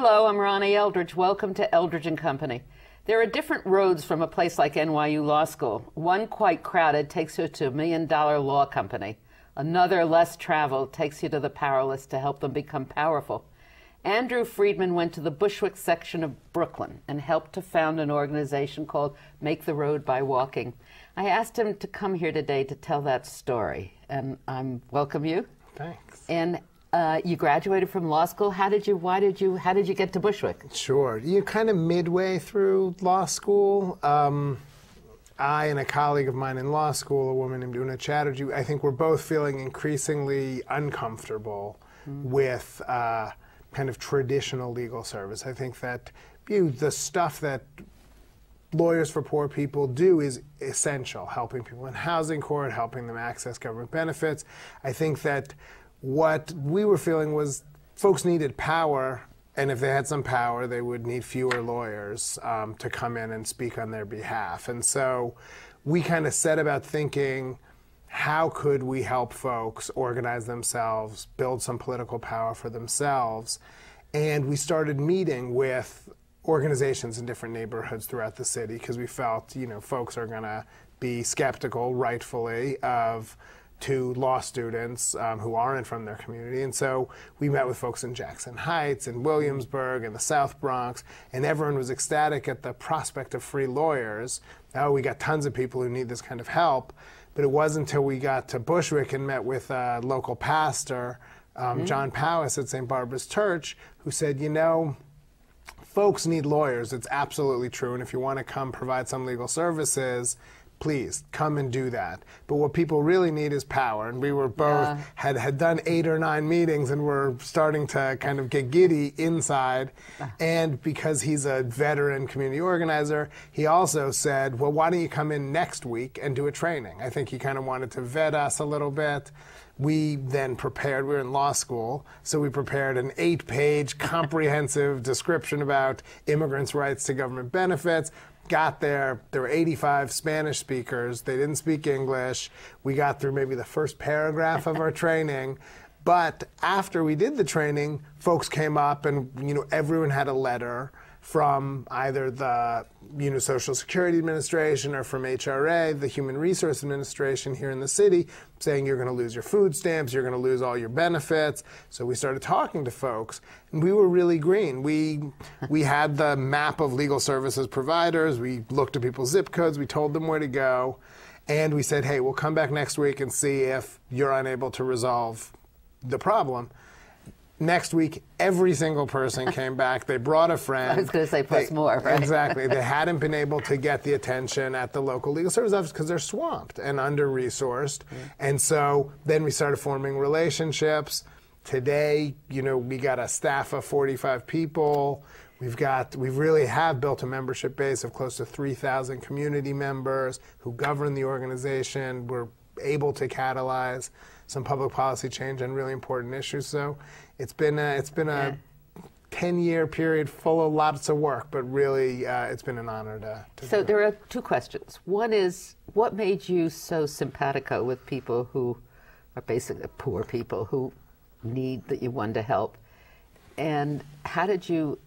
Hello, I'm Ronnie Eldridge. Welcome to Eldridge and Company. There are different roads from a place like NYU Law School. One, quite crowded, takes you to $1 million law company. Another, less traveled, takes you to the powerless to help them become powerful. Andrew Friedman went to the Bushwick section of Brooklyn and helped to found an organization called Make the Road by Walking. I asked him to come here today to tell that story, and I welcome you. Thanks. And you graduated from law school. How did you get to Bushwick? Sure. You're kind of midway through law school. I and a colleague of mine in law school, a woman named Una Chatterjee, I think we're both feeling increasingly uncomfortable with kind of traditional legal service. I think that the stuff that lawyers for poor people do is essential, helping people in housing court, helping them access government benefits. I think that what we were feeling was folks needed power, and if they had some power, they would need fewer lawyers to come in and speak on their behalf. And so we kind of set about thinking, how could we help folks organize themselves, build some political power for themselves? And we started meeting with organizations in different neighborhoods throughout the city because we felt, folks are going to be skeptical, rightfully, of to law students who aren't from their community. And so we met with folks in Jackson Heights and Williamsburg and the South Bronx, and everyone was ecstatic at the prospect of free lawyers. Oh, we got tons of people who need this kind of help. But it wasn't until we got to Bushwick and met with a local pastor, John Powis at St. Barbara's Church, who said, folks need lawyers. It's absolutely true. And if you want to come provide some legal services, please come and do that. But what people really need is power. And we were both had done 8 or 9 meetings and were starting to kind of get giddy inside. And because he's a veteran community organizer, he also said, well, why don't you come in next week and do a training? I think he kind of wanted to vet us a little bit. We then prepared, we were in law school, so we prepared an 8-page comprehensive description about immigrants' rights to government benefits. Got there were 85 Spanish speakers. They didn't speak English. We got through maybe the first paragraph of our training. But after we did the training, folks came up and, everyone had a letter from either the Social Security Administration or from HRA, the Human Resource Administration here in the city, saying you're going to lose your food stamps, you're going to lose all your benefits. So we started talking to folks, and we were really green. We had the map of legal services providers. We looked at people's zip codes. We told them where to go. And we said, hey, we'll come back next week and see if you're unable to resolve the problem. Next week, every single person came back. They brought a friend. I was going to say plus more, right? Exactly. They hadn't been able to get the attention at the local legal service office because they're swamped and under-resourced. And so then we started forming relationships. Today, we got a staff of 45 people. We really have built a membership base of close to 3,000 community members who govern the organization. We're able to catalyze some public policy change on really important issues. So it's been a 10-year period full of lots of work, but really it's been an honor to So there are 2 questions. One is, what made you so simpatico with people who are basically poor people who need that you wanted to help? And how did you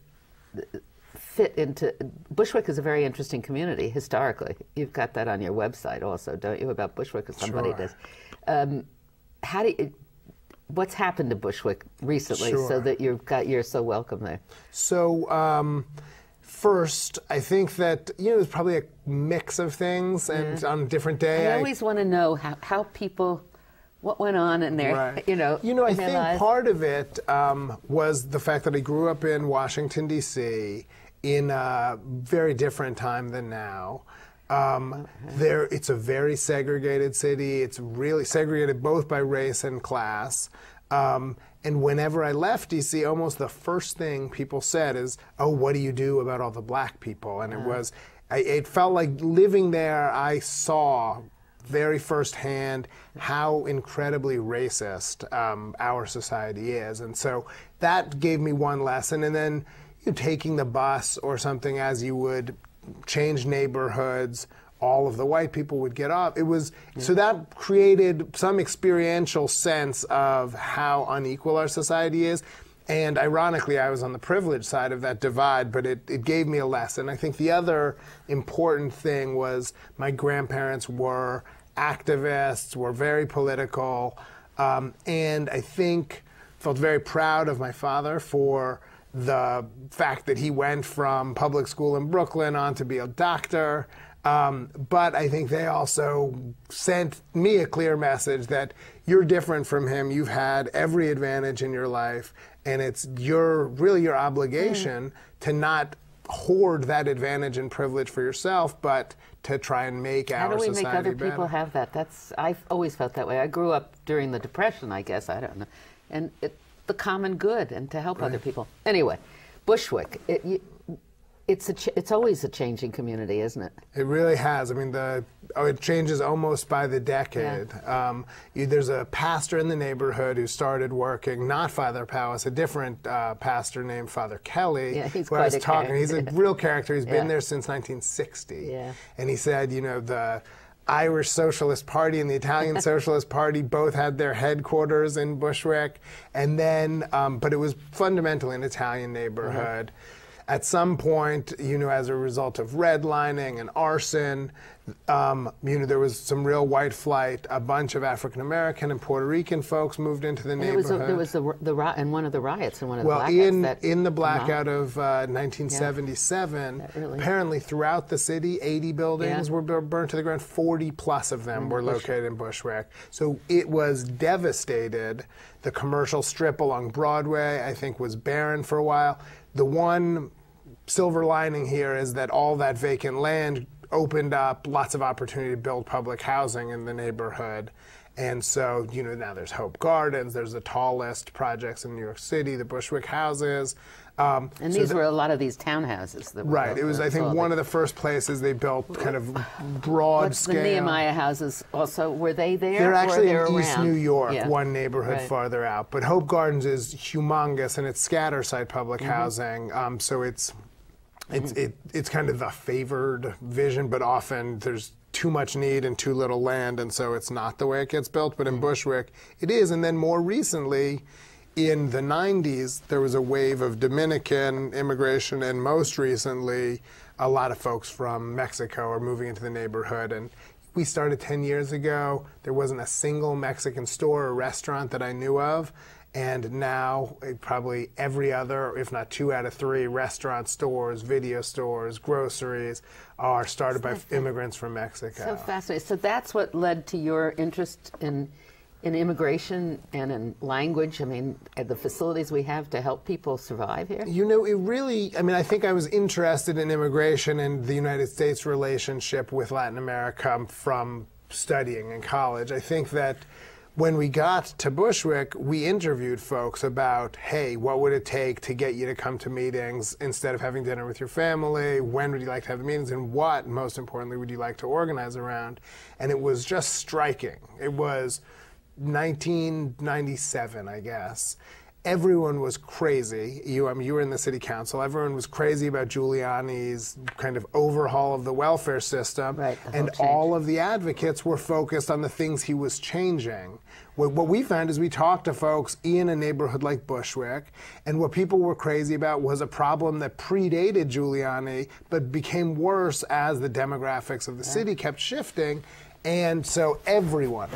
fit into Bushwick? Is a very interesting community historically. You've got that on your website also, don't you, about Bushwick, or somebody does. What's happened to Bushwick recently so that you're so welcome there? So first, I think that there's probably a mix of things, and on a different day, I always want to know how people, what went on in their, I think part of it was the fact that I grew up in Washington, D.C. in a very different time than now. It's a very segregated city. It's really segregated both by race and class. And whenever I left D.C., almost the first thing people said is, oh, what do you do about all the black people? And it felt like living there, I saw very firsthand how incredibly racist our society is. And so that gave me one lesson. And then taking the bus or something, as you would change neighborhoods, all of the white people would get off. It was so that created some experiential sense of how unequal our society is. And ironically, I was on the privileged side of that divide, but it gave me a lesson. I think the other important thing was my grandparents were activists, were very political, and I think felt very proud of my father for the fact that he went from public school in Brooklyn on to be a doctor. But I think they also sent me a clear message that you're different from him. You've had every advantage in your life, and it's really your obligation to not hoard that advantage and privilege for yourself, but to try and make our society better. How do we make other people have that? I've always felt that way. I grew up during the Depression, I guess. I don't know. And the common good and to help other people. Anyway, Bushwick, it's always a changing community, isn't it? It really has. I mean, it changes almost by the decade. Yeah. There's a pastor in the neighborhood who started working, not Father Powis, a different pastor named Father Kelly. Yeah, he's quite a character. He's a real character. He's been there since 1960. Yeah. And he said, the Irish Socialist Party and the Italian Socialist Party both had their headquarters in Bushwick, and then, but it was fundamentally an Italian neighborhood. At some point, as a result of redlining and arson, there was some real white flight. A bunch of African American and Puerto Rican folks moved into the neighborhood. There was in one of the riots in one of the blackouts. In the blackout of 1977, apparently throughout the city, 80 buildings were burnt to the ground. 40 plus of them were located in Bushwick. So it was devastated. The commercial strip along Broadway, I think, was barren for a while. The one silver lining here is that all that vacant land opened up lots of opportunity to build public housing in the neighborhood. And so, now there's Hope Gardens, there's the tallest projects in New York City, the Bushwick houses. And these were a lot of these townhouses. That were it was, I think, one of the first places they built kind of broad scale. The Nehemiah houses also, were they there? They're actually in around? East New York, one neighborhood farther out. But Hope Gardens is humongous, and it's scatter site public housing. So it's kind of the favored vision, but often there's too much need and too little land, and so it's not the way it gets built. But in Bushwick, it is. And then more recently, in the 90s, there was a wave of Dominican immigration, and most recently, a lot of folks from Mexico are moving into the neighborhood. And we started 10 years ago. There wasn't a single Mexican store or restaurant that I knew of. And now probably every other, if not 2 out of 3, restaurant stores, video stores, groceries are started by immigrants from Mexico. So fascinating. So that's what led to your interest in immigration and in language. I mean, the facilities we have to help people survive here? It really, I think I was interested in immigration and the United States relationship with Latin America from studying in college. I think that when we got to Bushwick, we interviewed folks about, hey, what would it take to get you to come to meetings instead of having dinner with your family? When would you like to have the meetings? And what, most importantly, would you like to organize around? And it was just striking. It was 1997, I guess. Everyone was crazy. You were in the city council. Everyone was crazy about Giuliani's kind of overhaul of the welfare system. Right, and all of the advocates were focused on the things he was changing. What we found is we talked to folks in a neighborhood like Bushwick, and what people were crazy about was a problem that predated Giuliani, but became worse as the demographics of the city kept shifting. And so everyone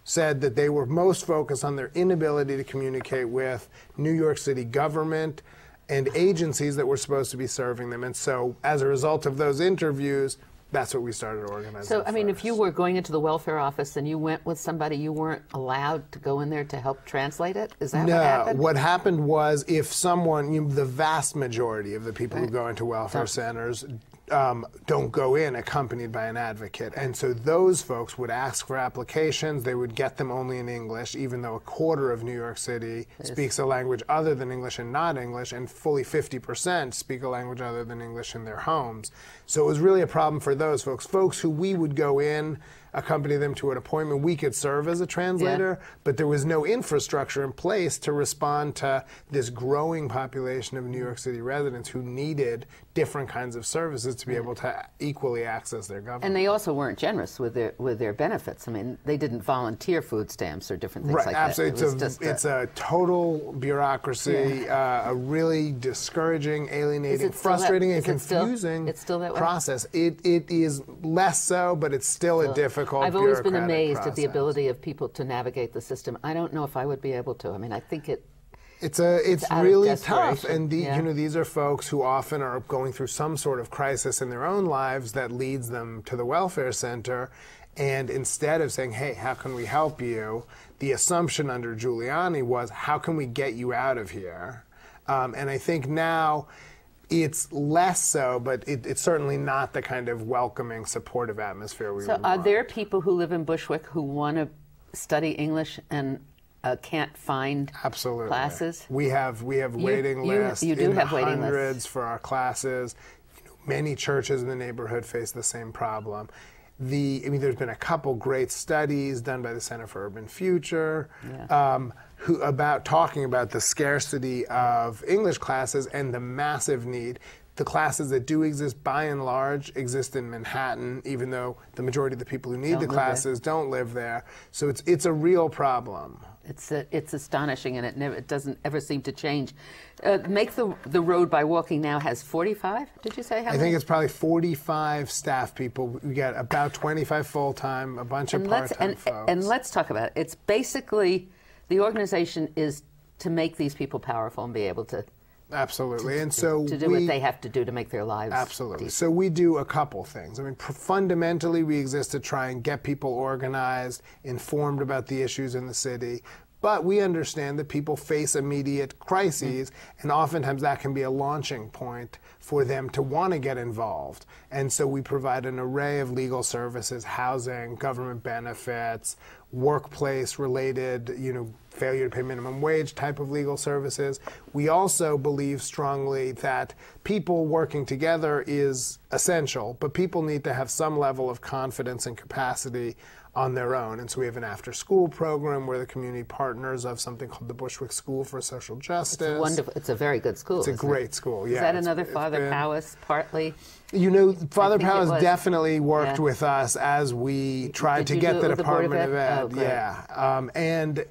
said that they were most focused on their inability to communicate with New York City government and agencies that were supposed to be serving them. And so as a result of those interviews, that's what we started organizing. So, if you were going into the welfare office and you went with somebody, you weren't allowed to go in there to help translate it? Is that what happened? No. What happened was if someone, the vast majority of the people who go into welfare centers don't go in accompanied by an advocate. And so those folks would ask for applications. They would get them only in English, even though a quarter of New York City speaks a language other than English and not English, and fully 50% speak a language other than English in their homes. So it was really a problem for those folks who we would go in accompany them to an appointment. We could serve as a translator, but there was no infrastructure in place to respond to this growing population of New York City residents who needed different kinds of services to be able to equally access their government. And they also weren't generous with their benefits. I mean, they didn't volunteer food stamps or different things like absolutely. that. It's a total bureaucracy, a really discouraging, alienating, frustrating, and confusing process. It is less so, but it's still a difficult I've always been bureaucratic amazed process. at the ability of people to navigate the system. I don't know if I would be able to. I mean, I think it's really tough, and these are folks who often are going through some sort of crisis in their own lives that leads them to the welfare center. And instead of saying, hey, how can we help you, the assumption under Giuliani was, how can we get you out of here? And I think now it's less so, but it's certainly not the kind of welcoming, supportive atmosphere we would want. So are there people who live in Bushwick who want to study English and can't find classes? We have waiting lists you do in have the waiting hundreds lists for our classes. Many churches in the neighborhood face the same problem. There's been a couple great studies done by the Center for Urban Future talking about the scarcity of English classes and the massive need. The classes that do exist, by and large, exist in Manhattan, even though the majority of the people who need the classes don't live there. So it's a real problem. It's astonishing, and it doesn't ever seem to change. Make the road by walking now has 45. Did you say how many? I think it's probably 45 staff people. We got about 25 full time, a bunch of part time folks. And let's talk about it. It's basically the organization is to make these people powerful and be able to. Absolutely, to do what they have to do to make their lives. Absolutely. Decent. So we do a couple things. I mean, fundamentally, we exist to try and get people organized, informed about the issues in the city. But we understand that people face immediate crises, and oftentimes that can be a launching point for them to want to get involved. And so we provide an array of legal services, housing, government benefits, workplace-related, failure to pay minimum wage type of legal services. We also believe strongly that people working together is essential, but people need to have some level of confidence and capacity on their own. And so we have an after-school program where the community partners of something called the Bushwick School for Social Justice. It's wonderful. It's a very good school. It's a great school, yeah. Is that another Father Powis, partly? Father Powis definitely worked with us as we tried to get the Department of Ed. And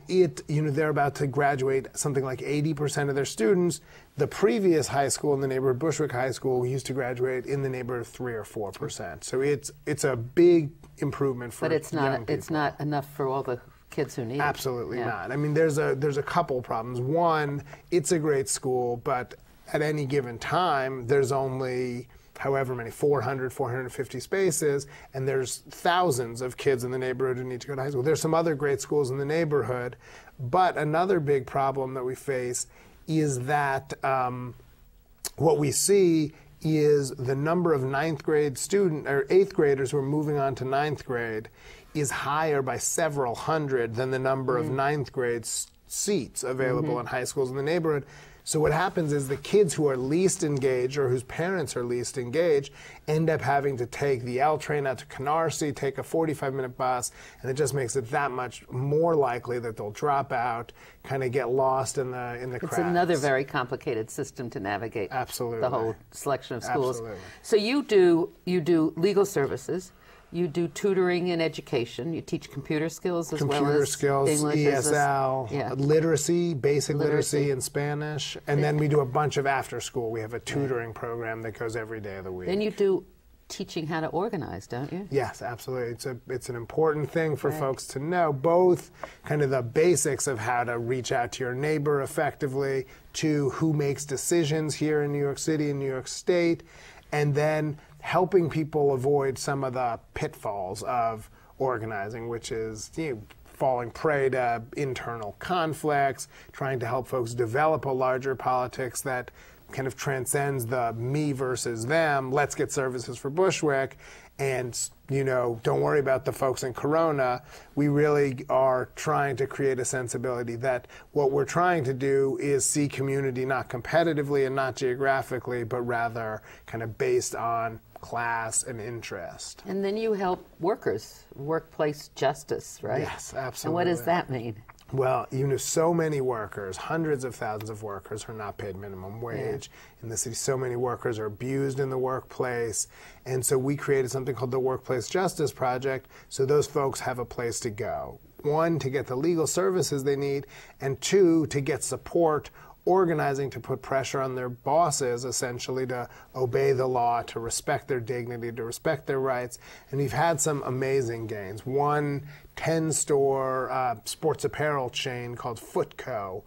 they're about to graduate something like 80% of their students. The previous high school in the neighborhood, Bushwick High School, used to graduate in the neighborhood of 3 or 4%. So it's a big improvement for young people. But it's not enough for all the kids who need it. Absolutely not. I mean, there's a couple problems. One, it's a great school, but at any given time, there's only however many, 400, 450 spaces, and there's thousands of kids in the neighborhood who need to go to high school. There's some other great schools in the neighborhood, but another big problem that we face is that what we see is the number of 9th grade student or 8th graders who are moving on to 9th grade is higher by several hundred than the number of 9th grade seats available in high schools in the neighborhood. So what happens is the kids who are least engaged or whose parents are least engaged end up having to take the L train out to Canarsie, take a 45-minute bus, and it just makes it that much more likely that they'll drop out, kind of get lost in the crowds. It's another very complicated system to navigate. Absolutely. The whole selection of schools. Absolutely. So you do legal services. You do tutoring and education. You teach computer skills as well as skills, English, ESL, literacy, basic literacy in Spanish, and then we do a bunch of after school. We have a tutoring program that goes every day of the week. Then you do teaching how to organize, don't you? Yes, absolutely. It's an important thing for folks to know, both kind of the basics of how to reach out to your neighbor effectively, to who makes decisions here in New York City and New York State, and then helping people avoid some of the pitfalls of organizing, which is falling prey to internal conflicts, trying to help folks develop a larger politics that kind of transcends the me versus them. Let's get services for Bushwick, and don't worry about the folks in Corona. We really are trying to create a sensibility that what we're trying to do is see community not competitively and not geographically, but rather kind of based on class, and interest. And then you help workers, workplace justice, right? Yes, absolutely. And what does that mean? Well, you know, so many workers, hundreds of thousands of workers are not paid minimum wage in the city. So many workers are abused in the workplace. And so we created something called the Workplace Justice Project, so those folks have a place to go. One, to get the legal services they need, and two, to get support organizing to put pressure on their bosses, essentially, to obey the law, to respect their dignity, to respect their rights. And we've had some amazing gains. One 10-store sports apparel chain called Footco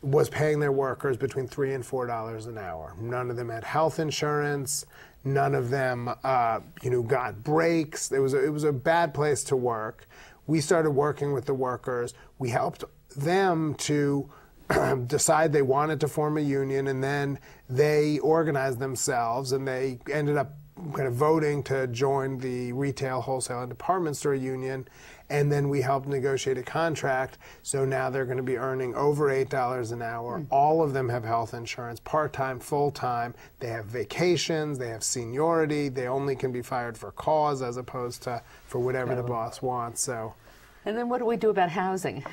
was paying their workers between $3 and $4 an hour. None of them had health insurance. None of them, got breaks. It was a bad place to work. We started working with the workers. We helped them to decide they wanted to form a union, and then they organized themselves, and they ended up kind of voting to join the retail, wholesale, and department store union. And then we helped negotiate a contract, so now they're going to be earning over $8 an hour. All of them have health insurance, part-time, full-time. They have vacations, they have seniority, they only can be fired for cause as opposed to for whatever the boss wants. So. And then what do we do about housing?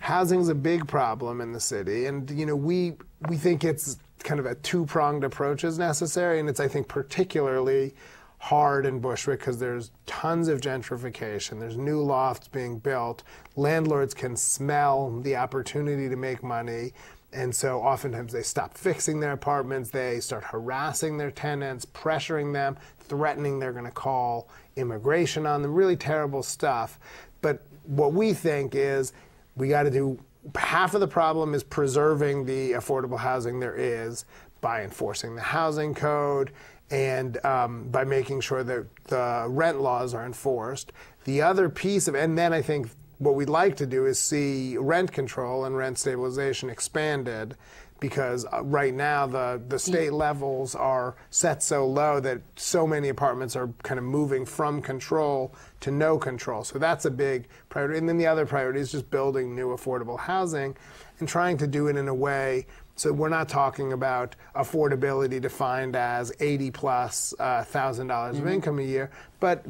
Housing's a big problem in the city, and we think it's kind of a two-pronged approach is necessary, and it's, I think, particularly hard in Bushwick because there's tons of gentrification. There's new lofts being built. Landlords can smell the opportunity to make money, and so oftentimes they stop fixing their apartments. They start harassing their tenants, pressuring them, threatening they're going to call immigration on them, really terrible stuff. But what we think is we got to do, half of the problem is preserving the affordable housing there is by enforcing the housing code and by making sure that the rent laws are enforced. The other piece of, and then I think what we'd like to do is see rent control and rent stabilization expanded, because right now the state levels are set so low that so many apartments are kind of moving from control to no control. So that's a big priority. And then the other priority is just building new affordable housing and trying to do it in a way so we're not talking about affordability defined as $80,000+ of income a year, but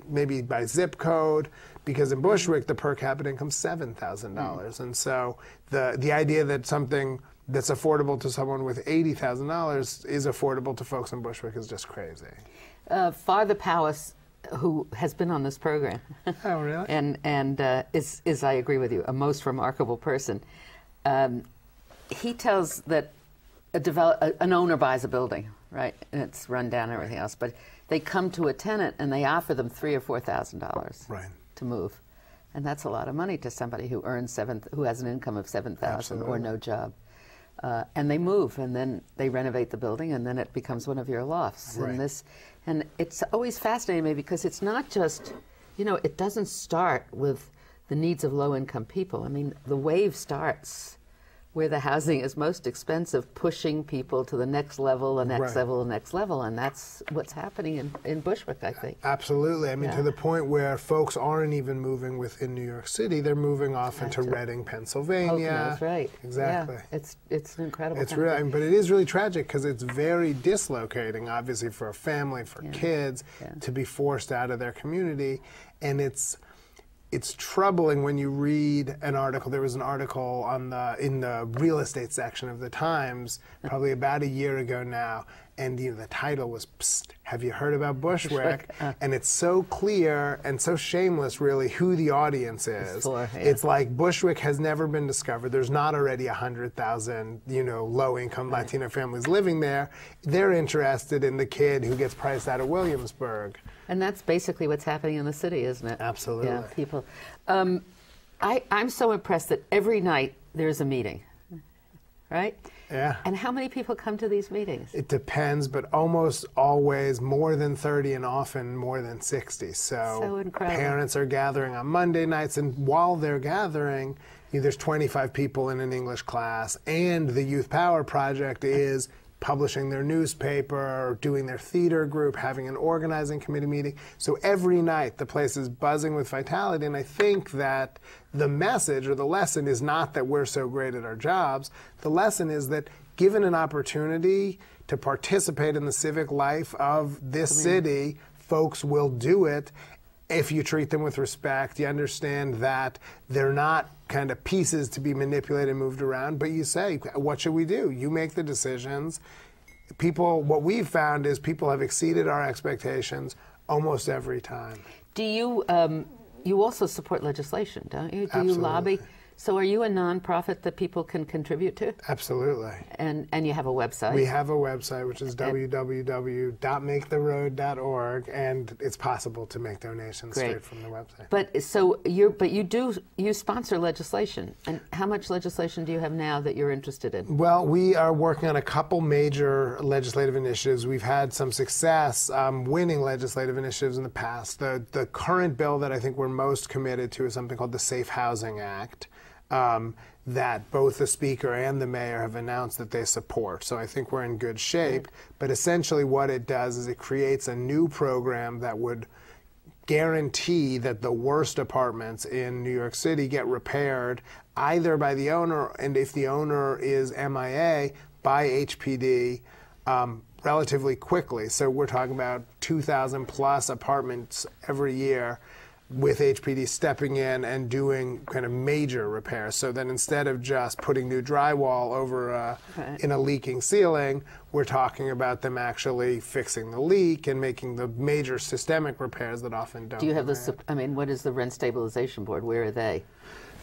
maybe by zip code, because in Bushwick the per capita income is $7,000. And so the idea that something that's affordable to someone with $80,000 is affordable to folks in Bushwick is just crazy. Father Powis, who has been on this program, oh really? and is I agree with you, a most remarkable person. He tells that an owner buys a building, right, and it's run down and everything else, but they come to a tenant and they offer them $3,000 or $4,000 to move, and that's a lot of money to somebody who earns who has an income of $7,000 or no job. And they move, and then they renovate the building, and then it becomes one of your lofts. Right. And it's always fascinating me because it's not just, it doesn't start with the needs of low-income people. I mean, the wave starts where the housing is most expensive, pushing people to the next level, the next level, the next level, and that's what's happening in Bushwick, I think. Absolutely. I mean, to the point where folks aren't even moving within New York City; they're moving off into Reading, Pennsylvania. That's right. Exactly. Yeah, it's an incredible. It's really, but it is really tragic because it's very dislocating, obviously, for a family, for kids, to be forced out of their community, and it's troubling when you read an article. There was an article in the real estate section of the Times probably about a year ago now, and the title was, "Psst, have you heard about Bushwick?" And it's so clear and so shameless, really, who the audience is. It's like Bushwick has never been discovered. There's not already 100,000, low-income Latino families living there. They're interested in the kid who gets priced out of Williamsburg. And that's basically what's happening in the city, isn't it? Absolutely. Yeah, people. I'm so impressed that every night there's a meeting, right? Yeah. And how many people come to these meetings? It depends, but almost always more than 30 and often more than 60. So incredible. Parents are gathering on Monday nights, and while they're gathering, there's 25 people in an English class, and the Youth Power Project is publishing their newspaper, doing their theater group, having an organizing committee meeting. So every night the place is buzzing with vitality, and I think that the message or the lesson is not that we're so great at our jobs. The lesson is that given an opportunity to participate in the civic life of this city, folks will do it if you treat them with respect. You understand that they're not kind of pieces to be manipulated and moved around, but you say, what should we do? You make the decisions. People, what we've found is people have exceeded our expectations almost every time. Do you, you also support legislation, don't you? Do Absolutely. you lobby? So are you a nonprofit that people can contribute to? Absolutely. And you have a website? We have a website, which is www.maketheroad.org, and it's possible to make donations straight from the website. But so you sponsor legislation, and how much legislation do you have now that you're interested in? Well, we are working on a couple major legislative initiatives. We've had some success winning legislative initiatives in the past. The current bill that I think we're most committed to is something called the Safe Housing Act. That both the Speaker and the Mayor have announced that they support. So I think we're in good shape. But essentially what it does is it creates a new program that would guarantee that the worst apartments in New York City get repaired either by the owner, and if the owner is MIA, by HPD relatively quickly. So we're talking about 2,000 plus apartments every year, with HPD stepping in and doing kind of major repairs. So then instead of just putting new drywall over in a leaking ceiling, we're talking about them actually fixing the leak and making the major systemic repairs that often don't. Do you have the, I mean, what is the Rent Stabilization Board? Where are they?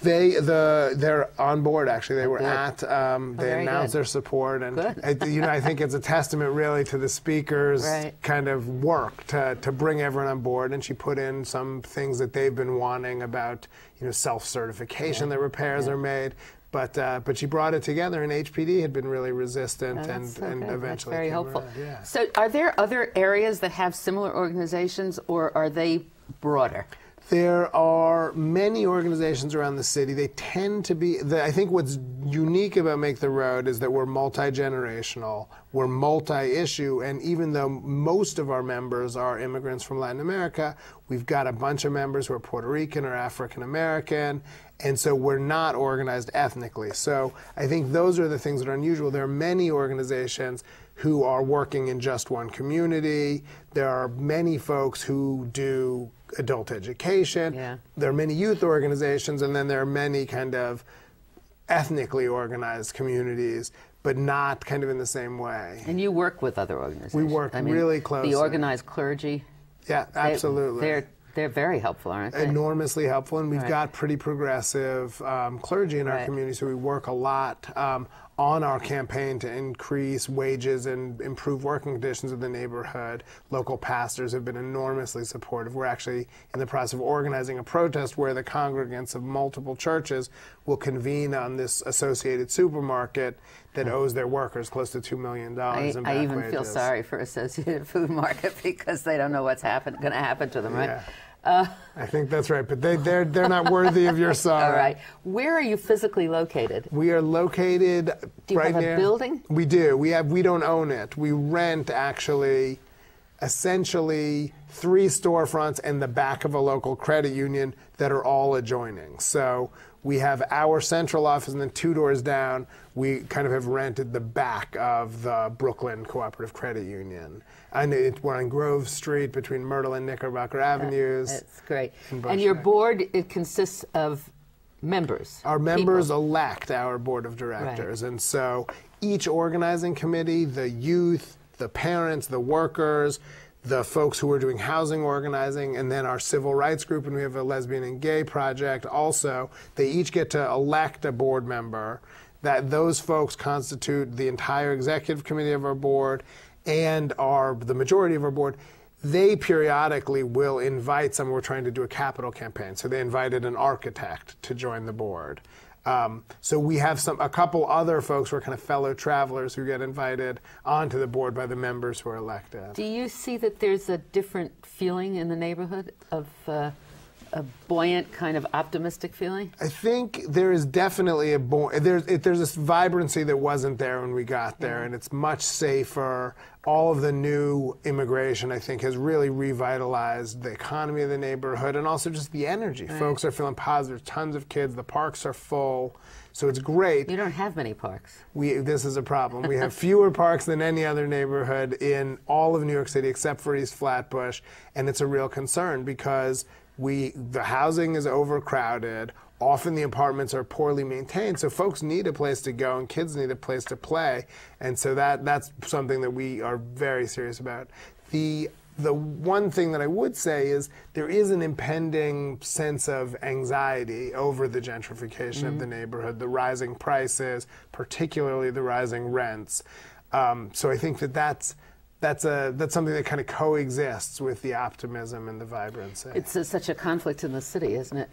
They're on board, actually. They were at, they announced their support, and I think it's a testament really to the Speaker's kind of work to bring everyone on board, and she put in some things that they've been wanting about, self-certification that repairs are made. But she brought it together, and HPD had been really resistant, and eventually that's very helpful. Yeah. So are there other areas that have similar organizations, or are they broader? There are many organizations around the city. They tend to be, I think what's unique about Make the Road is that we're multi-generational, we're multi-issue, and even though most of our members are immigrants from Latin America, we've got a bunch of members who are Puerto Rican or African American, and so we're not organized ethnically. So I think those are the things that are unusual. There are many organizations who are working in just one community. There are many folks who do adult education. Yeah. There are many youth organizations, and then there are many kind of ethnically organized communities, but not kind of in the same way. And you work with other organizations. We work really closely. The organized clergy. Yeah, absolutely. They're very helpful, aren't they? Enormously helpful, and we've got pretty progressive clergy in our community, so we work a lot on our campaign to increase wages and improve working conditions in the neighborhood. Local pastors have been enormously supportive. We're actually in the process of organizing a protest where the congregants of multiple churches will convene on this associated supermarket that owes their workers close to $2 million in back wages. I even feel sorry for Associated Food Market because they don't know what's going to happen to them, right? Yeah. I think that's right, but they're not worthy of your sorrow. All right. Where are you physically located? We are located right have near. A building? We do. We don't own it. We rent actually, essentially 3 storefronts and the back of a local credit union that are all adjoining. So we have our central office, and then 2 doors down, we kind of have rented the back of the Brooklyn Cooperative Credit Union. And we're on Grove Street between Myrtle and Knickerbocker Avenues. That's great. And your board, it consists of members. Our members elect our board of directors. And so each organizing committee, the youth, the parents, the workers, the folks who are doing housing organizing, and then our civil rights group, and we have a lesbian and gay project also, they each get to elect a board member. That those folks constitute the entire executive committee of our board and are the majority of our board. They periodically will invite someone. We're trying to do a capital campaign, so they invited an architect to join the board. So we have a couple other folks who are kind of fellow travelers who get invited onto the board by the members who are elected. Do you see that there's a different feeling in the neighborhood of a buoyant, kind of optimistic feeling? I think there is definitely there's this vibrancy that wasn't there when we got there, and it's much safer. All of the new immigration, I think, has really revitalized the economy of the neighborhood and also just the energy. Right. Folks are feeling positive. Tons of kids. The parks are full. So it's great. You don't have many parks. This is a problem. We have fewer parks than any other neighborhood in all of New York City except for East Flatbush, and it's a real concern because the housing is overcrowded. Often the apartments are poorly maintained, so folks need a place to go and kids need a place to play, and so that's something that we are very serious about. The one thing that I would say is there is an impending sense of anxiety over the gentrification of the neighborhood, the rising prices, particularly the rising rents. So I think that's something that kind of coexists with the optimism and the vibrancy. It's such a conflict in the city, isn't it?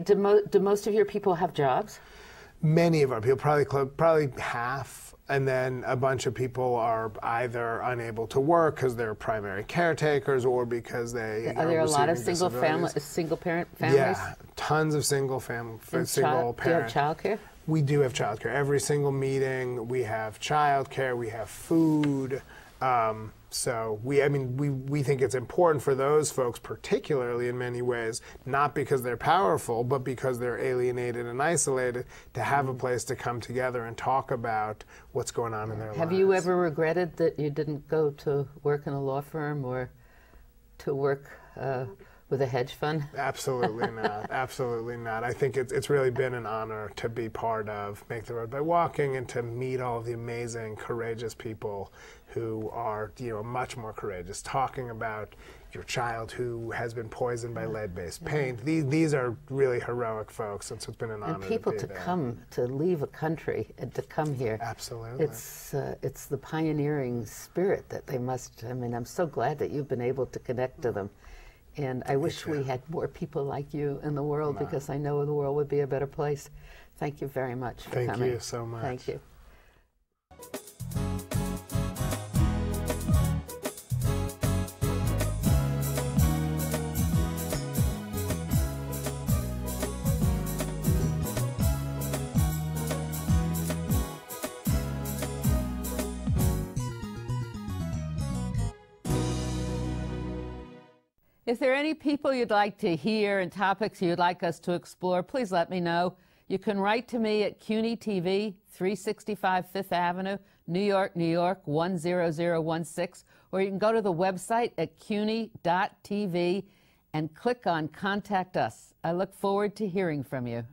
Do most of your people have jobs? Many of our people, probably half. And then a bunch of people are either unable to work because they're primary caretakers or because they are there a lot of single parent families? Yeah, tons of single parents. Do you have childcare? We do have childcare. Every single meeting, we have childcare. We have food. So we think it's important for those folks, particularly in many ways, not because they're powerful, but because they're alienated and isolated, to have a place to come together and talk about what's going on in their lives. Have you ever regretted that you didn't go to work in a law firm or to work with a hedge fund? Absolutely not. Absolutely not. I think it's really been an honor to be part of Make the Road by Walking and to meet all of the amazing, courageous people who are, much more courageous, talking about your child who has been poisoned by lead-based paint. These are really heroic folks, and so it's been an honor. And people to leave a country and to come here. Absolutely. It's the pioneering spirit that they must. I mean, I'm so glad that you've been able to connect to them. And I wish we had more people like you in the world because I know the world would be a better place. Thank you very much for coming. Thank you so much. Thank you. If there are any people you'd like to hear and topics you'd like us to explore, please let me know. You can write to me at CUNY TV, 365 Fifth Avenue, New York, New York, 10016, or you can go to the website at cuny.tv and click on Contact Us. I look forward to hearing from you.